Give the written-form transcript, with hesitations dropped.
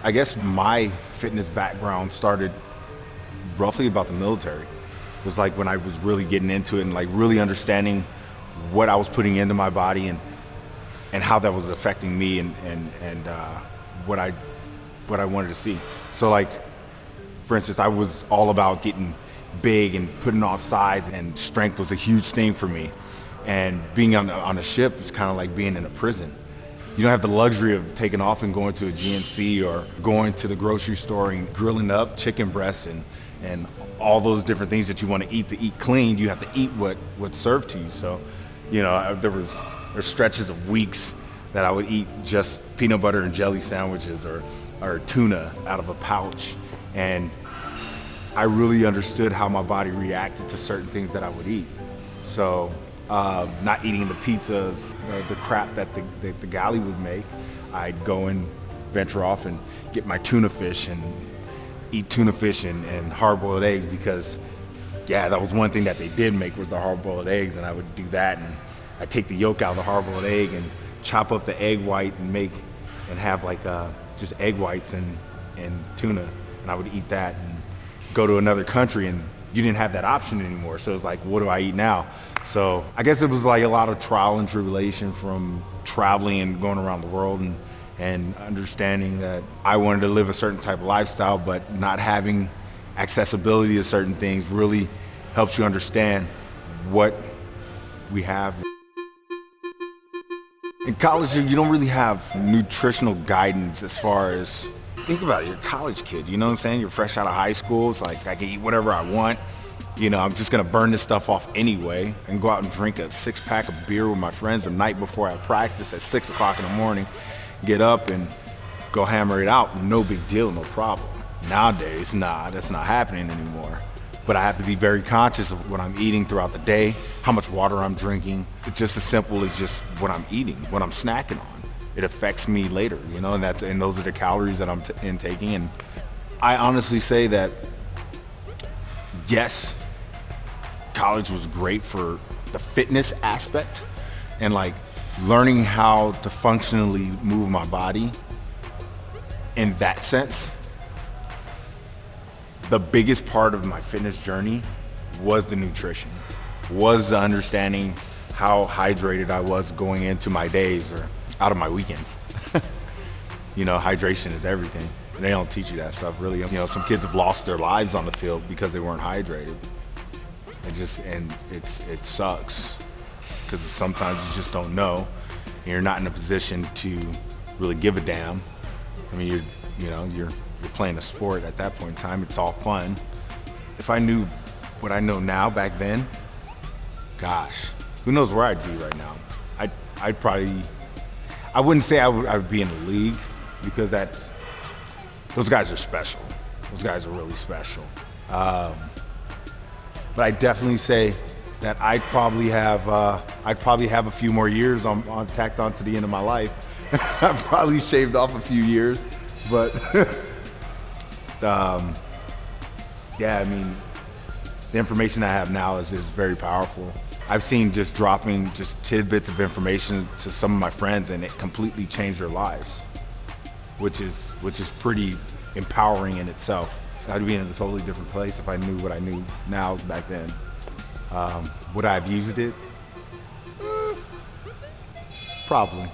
I guess my fitness background started roughly about the military. It was like when I was really getting into it and like really understanding what I was putting into my body and how that was affecting me and what I wanted to see. So like, for instance, I was all about getting big and putting on size, and strength was a huge thing for me. And being on a ship is kind of like being in a prison. You don't have the luxury of taking off and going to a GNC or going to the grocery store and grilling up chicken breasts and all those different things that you want to eat clean. You have to eat what's served to you. So, you know, there's stretches of weeks that I would eat just peanut butter and jelly sandwiches or tuna out of a pouch. And I really understood how my body reacted to certain things that I would eat. So not eating the pizzas, the crap that the galley would make, I'd go and venture off and get my tuna fish and eat tuna fish and hard-boiled eggs, because yeah, that was one thing that they did make was the hard-boiled eggs, and I would do that, and I'd take the yolk out of the hard-boiled egg and chop up the egg white and have like just egg whites and tuna, and I would eat that and go to another country, and you didn't have that option anymore. So it's like, what do I eat now? So I guess it was like a lot of trial and tribulation from traveling and going around the world and understanding that I wanted to live a certain type of lifestyle, but not having accessibility to certain things really helps you understand what we have. In college, you don't really have nutritional guidance as far as, think about it, you're a college kid, you know what I'm saying? You're fresh out of high school. It's like, I can eat whatever I want. You know, I'm just gonna burn this stuff off anyway and go out and drink a 6-pack of beer with my friends the night before I practice at 6 o'clock in the morning, get up and go hammer it out. No big deal, no problem. Nowadays, nah, that's not happening anymore. But I have to be very conscious of what I'm eating throughout the day, how much water I'm drinking. It's just as simple as just what I'm eating, what I'm snacking on. It affects me later, you know, and those are the calories that I'm intaking. And I honestly say that, yes, college was great for the fitness aspect and like learning how to functionally move my body in that sense. The biggest part of my fitness journey was the nutrition, was the understanding how hydrated I was going into my days or out of my weekends. You know, hydration is everything. They don't teach you that stuff really. You know, some kids have lost their lives on the field because they weren't hydrated. It sucks because sometimes you just don't know and you're not in a position to really give a damn. I mean, you're playing a sport at that point in time. It's all fun. If I knew what I know now back then, gosh, who knows where I'd be right now. I'd probably, I wouldn't say I would be in the league, because those guys are special. Those guys are really special. But I definitely say that I'd probably have a few more years on tacked on to the end of my life. I've probably shaved off a few years, but yeah, I mean, the information I have now is very powerful. I've seen just dropping just tidbits of information to some of my friends, and it completely changed their lives, which is pretty empowering in itself. I'd be in a totally different place if I knew what I knew now back then. Would I have used it? Probably.